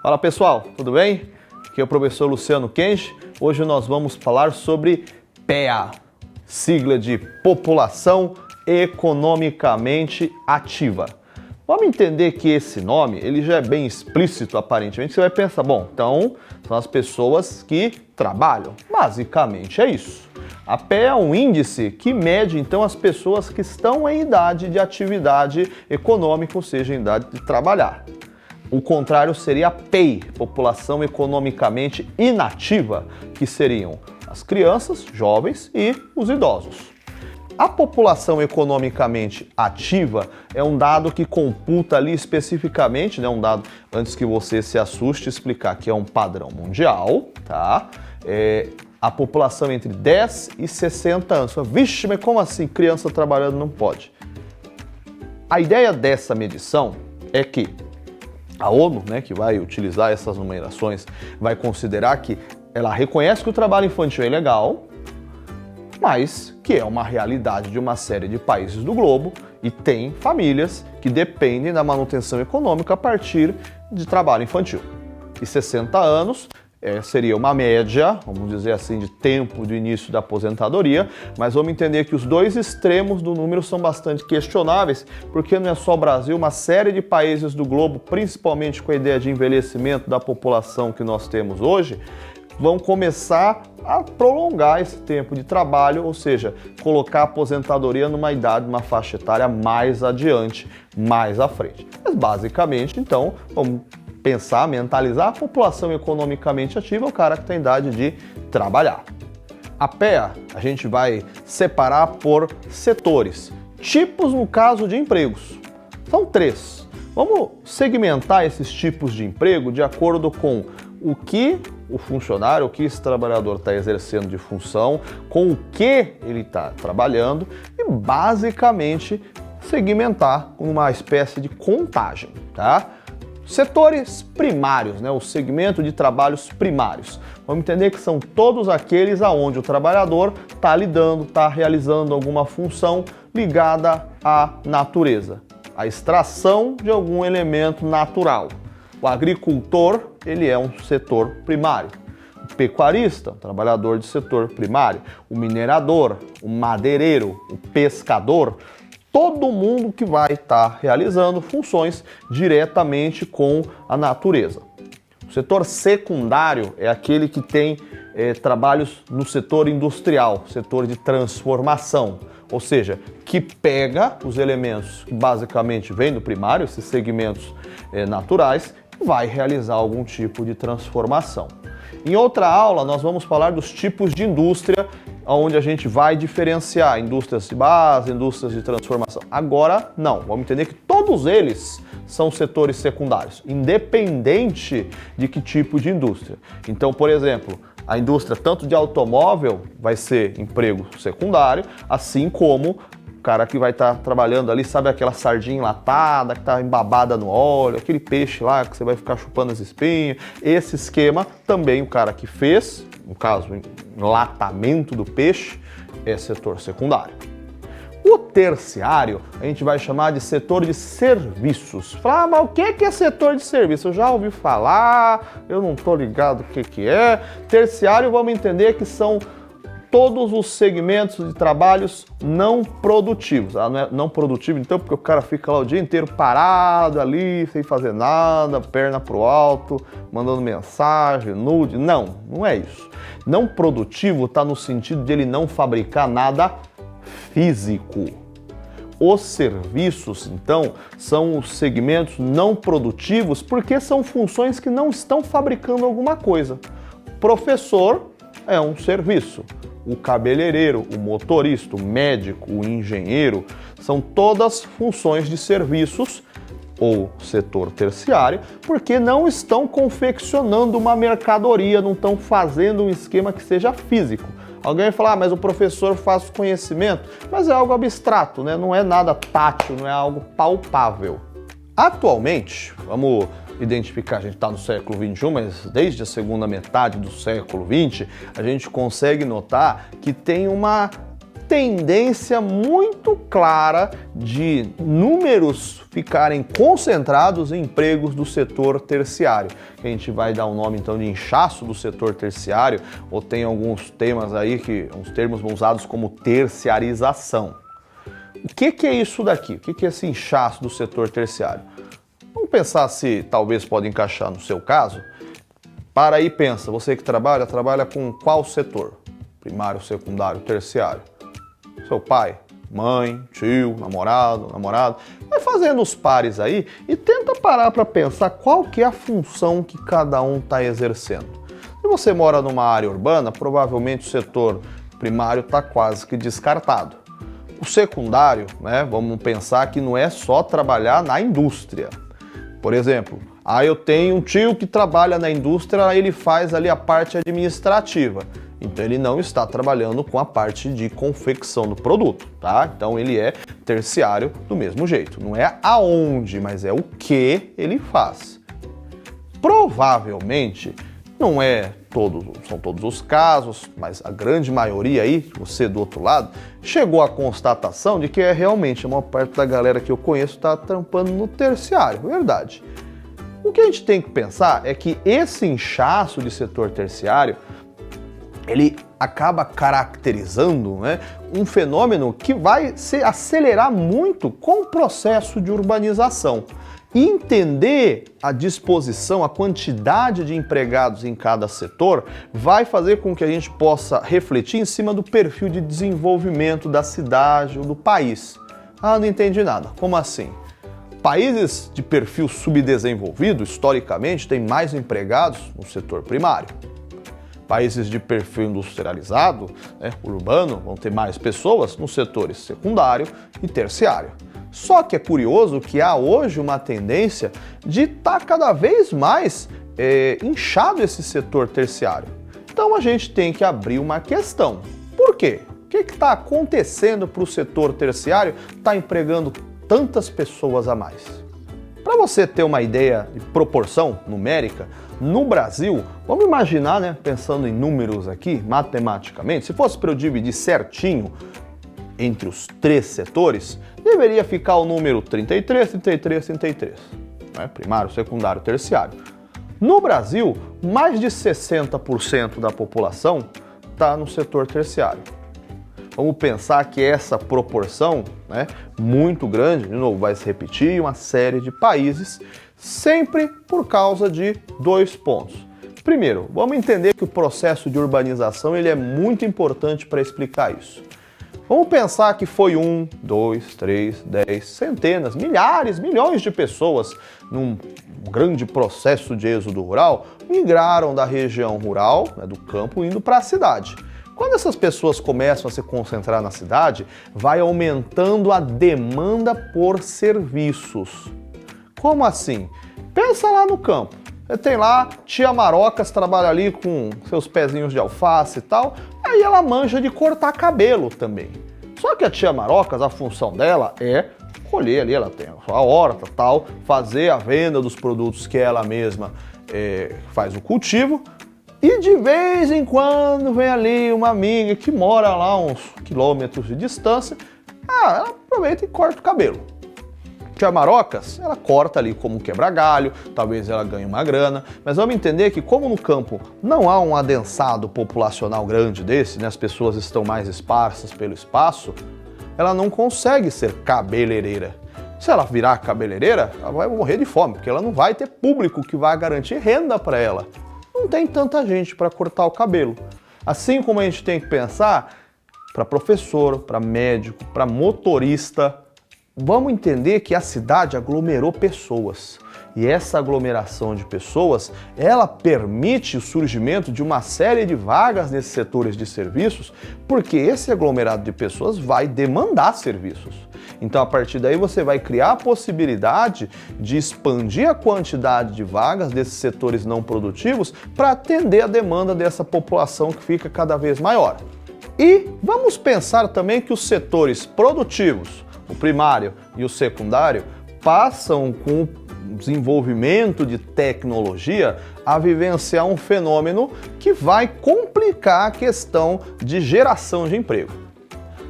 Fala pessoal, tudo bem? Aqui é o professor Luciano Kenji. Hoje nós vamos falar sobre PEA, sigla de População Economicamente Ativa. Vamos entender que esse nome ele já é bem explícito aparentemente. Você vai pensar, bom, então são as pessoas que trabalham. Basicamente é isso. A PEA é um índice que mede então as pessoas que estão em idade de atividade econômica, ou seja, em idade de trabalhar. O contrário seria a PEI, população economicamente inativa, que seriam as crianças, jovens e os idosos. A população economicamente ativa é um dado que computa ali especificamente, um dado, antes que você se assuste, explicar que é um padrão mundial, tá? A população entre 10 e 60 anos. Vixe, mas como assim criança trabalhando não pode? A ideia dessa medição é que a ONU, que vai utilizar essas numerações, vai considerar que ela reconhece que o trabalho infantil é ilegal, mas que é uma realidade de uma série de países do globo e tem famílias que dependem da manutenção econômica a partir de trabalho infantil. E 60 anos seria uma média, vamos dizer assim, de tempo de início da aposentadoria, mas vamos entender que os dois extremos do número são bastante questionáveis, porque não é só o Brasil, uma série de países do globo, principalmente com a ideia de envelhecimento da população que nós temos hoje, vão começar a prolongar esse tempo de trabalho, ou seja, colocar a aposentadoria numa idade, numa faixa etária mais adiante, mais à frente. Mas basicamente, então, vamos pensar, mentalizar, a população economicamente ativa é o cara que tem idade de trabalhar. A PEA a gente vai separar por setores, tipos no caso de empregos. São 3. Vamos segmentar esses tipos de emprego de acordo com o que o funcionário, o que esse trabalhador está exercendo de função, com o que ele está trabalhando e basicamente segmentar com uma espécie de contagem, tá? Setores primários, o segmento de trabalhos primários. Vamos entender que são todos aqueles aonde o trabalhador está lidando, está realizando alguma função ligada à natureza, a extração de algum elemento natural. O agricultor, ele é um setor primário. O pecuarista, um trabalhador de setor primário. O minerador, o madeireiro, o pescador, todo mundo que vai estar realizando funções diretamente com a natureza. O setor secundário é aquele que tem trabalhos no setor industrial, setor de transformação, ou seja, que pega os elementos que basicamente vêm do primário, esses segmentos naturais, e vai realizar algum tipo de transformação. Em outra aula, nós vamos falar dos tipos de indústria, onde a gente vai diferenciar indústrias de base, indústrias de transformação. Agora, não. Vamos entender que todos eles são setores secundários, independente de que tipo de indústria. Então, por exemplo, a indústria tanto de automóvel vai ser emprego secundário, assim como o cara que vai estar trabalhando ali, sabe aquela sardinha enlatada que está embabada no óleo, aquele peixe lá que você vai ficar chupando as espinhas. Esse esquema também o cara que fez, no caso, enlatamento do peixe, é setor secundário. O terciário a gente vai chamar de setor de serviços. Fala, mas o que é setor de serviço? Eu já ouvi falar, eu não estou ligado o que é. Terciário, vamos entender que são todos os segmentos de trabalhos não produtivos. Não é não produtivo, então, porque o cara fica lá o dia inteiro parado ali, sem fazer nada, perna pro alto, mandando mensagem, nude. Não é isso. Não produtivo está no sentido de ele não fabricar nada físico. Os serviços, então, são os segmentos não produtivos porque são funções que não estão fabricando alguma coisa. Professor é um serviço. O cabeleireiro, o motorista, o médico, o engenheiro, são todas funções de serviços ou setor terciário, porque não estão confeccionando uma mercadoria, não estão fazendo um esquema que seja físico. Alguém vai falar, mas o professor faz conhecimento, mas é algo abstrato, não é nada tátil, não é algo palpável. Atualmente, vamos identificar, a gente está no século XXI, mas desde a segunda metade do século XX, a gente consegue notar que tem uma tendência muito clara de números ficarem concentrados em empregos do setor terciário, que a gente vai dar um nome então de inchaço do setor terciário, ou tem alguns temas aí que uns termos usados como terciarização. O que é isso daqui? O que é esse inchaço do setor terciário? Vamos pensar se talvez pode encaixar no seu caso. Para aí, pensa, você que trabalha com qual setor? Primário, secundário, terciário? Seu pai, mãe, tio, namorado. Vai fazendo os pares aí e tenta parar para pensar qual que é a função que cada um está exercendo. Se você mora numa área urbana, provavelmente o setor primário está quase que descartado. O secundário, né, vamos pensar que não é só trabalhar na indústria. Por exemplo, eu tenho um tio que trabalha na indústria, ele faz ali a parte administrativa. Então ele não está trabalhando com a parte de confecção do produto, tá? Então ele é terciário do mesmo jeito. Não é aonde, mas é o que ele faz. Provavelmente, são todos os casos, mas a grande maioria aí, você do outro lado, chegou à constatação de que realmente a maior parte da galera que eu conheço está trampando no terciário, verdade. O que a gente tem que pensar é que esse inchaço de setor terciário, ele acaba caracterizando, né, um fenômeno que vai se acelerar muito com o processo de urbanização. E entender a disposição, a quantidade de empregados em cada setor vai fazer com que a gente possa refletir em cima do perfil de desenvolvimento da cidade ou do país. Não entendi nada. Como assim? Países de perfil subdesenvolvido, historicamente, têm mais empregados no setor primário. Países de perfil industrializado, urbano, vão ter mais pessoas nos setores secundário e terciário. Só que é curioso que há hoje uma tendência de estar cada vez mais inchado esse setor terciário. Então a gente tem que abrir uma questão. Por quê? O que está acontecendo para o setor terciário estar empregando tantas pessoas a mais? Para você ter uma ideia de proporção numérica, no Brasil, vamos imaginar, né, pensando em números aqui, matematicamente, se fosse para eu dividir certinho entre os três setores, deveria ficar o número 33, 33, 33, né? Primário, secundário, terciário. No Brasil, mais de 60% da população está no setor terciário. Vamos pensar que essa proporção, né, muito grande, de novo, vai se repetir em uma série de países, sempre por causa de dois pontos. Primeiro, vamos entender que o processo de urbanização ele é muito importante para explicar isso. Vamos pensar que foi 1, 2, 3, 10, centenas, milhares, milhões de pessoas num grande processo de êxodo rural migraram da região rural, né, do campo, indo para a cidade. Quando essas pessoas começam a se concentrar na cidade, vai aumentando a demanda por serviços. Como assim? Pensa lá no campo. Você tem lá, tia Marocas trabalha ali com seus pezinhos de alface e tal, aí ela manja de cortar cabelo também. Só que a tia Marocas, a função dela é colher ali, ela tem a sua horta tal, fazer a venda dos produtos que ela mesma faz o cultivo, e de vez em quando vem ali uma amiga que mora lá uns quilômetros de distância, ela aproveita e corta o cabelo. Tia Marocas, ela corta ali como um quebra-galho, talvez ela ganhe uma grana, mas vamos entender que como no campo não há um adensado populacional grande desse, né, as pessoas estão mais esparsas pelo espaço, ela não consegue ser cabeleireira. Se ela virar cabeleireira, ela vai morrer de fome, porque ela não vai ter público que vai garantir renda para ela. Não tem tanta gente para cortar o cabelo. Assim como a gente tem que pensar para professor, para médico, para motorista, vamos entender que a cidade aglomerou pessoas. E essa aglomeração de pessoas, ela permite o surgimento de uma série de vagas nesses setores de serviços, porque esse aglomerado de pessoas vai demandar serviços. Então, a partir daí, você vai criar a possibilidade de expandir a quantidade de vagas desses setores não produtivos para atender a demanda dessa população que fica cada vez maior. E vamos pensar também que os setores produtivos, o primário e o secundário, passam com o desenvolvimento de tecnologia a vivenciar um fenômeno que vai complicar a questão de geração de emprego.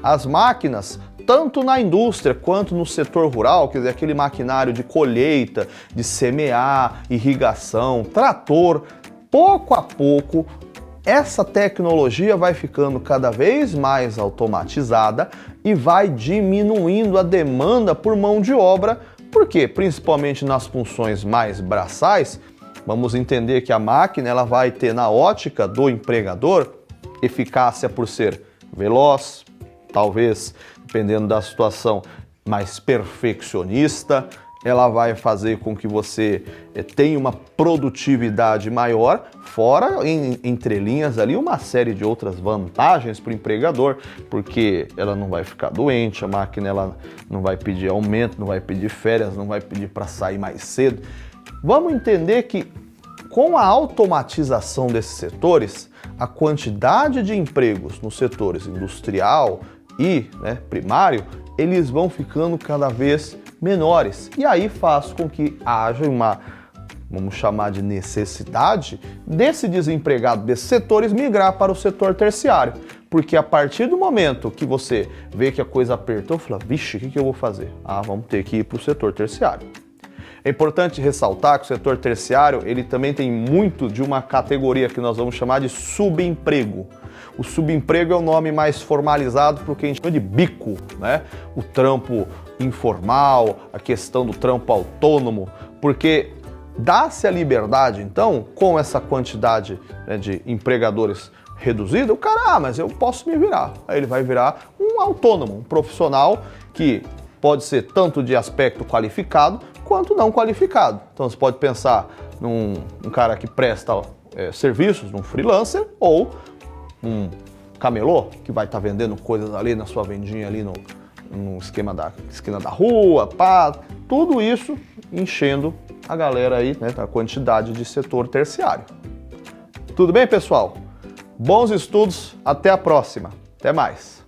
as máquinas, tanto na indústria quanto no setor rural, quer dizer, aquele maquinário de colheita, de semear, irrigação, trator, pouco a pouco, essa tecnologia vai ficando cada vez mais automatizada e vai diminuindo a demanda por mão de obra, porque principalmente nas funções mais braçais, vamos entender que a máquina ela vai ter na ótica do empregador eficácia por ser veloz, talvez, dependendo da situação, mais perfeccionista, ela vai fazer com que você tenha uma produtividade maior, fora, em entrelinhas ali, uma série de outras vantagens para o empregador, porque ela não vai ficar doente, a máquina ela não vai pedir aumento, não vai pedir férias, não vai pedir para sair mais cedo. Vamos entender que com a automatização desses setores, a quantidade de empregos nos setores industrial e primário, eles vão ficando cada vez menores. E aí faz com que haja uma, vamos chamar de necessidade, desse desempregado desses setores migrar para o setor terciário. Porque a partir do momento que você vê que a coisa apertou, fala, vixe, o que eu vou fazer? Ah, vamos ter que ir para o setor terciário. É importante ressaltar que o setor terciário, ele também tem muito de uma categoria que nós vamos chamar de subemprego. O subemprego é o nome mais formalizado para o que a gente chama de bico, né? O trampo informal, a questão do trampo autônomo, porque dá-se a liberdade, então, com essa quantidade de empregadores reduzida, o cara, mas eu posso me virar. Aí ele vai virar um autônomo, um profissional que pode ser tanto de aspecto qualificado quanto não qualificado. Então você pode pensar num cara que presta serviços, num freelancer, ou um camelô que vai estar vendendo coisas ali na sua vendinha ali no esquina da rua, pá, tudo isso enchendo a galera aí, da quantidade de setor terciário. Tudo bem, pessoal? Bons estudos, até a próxima. Até mais.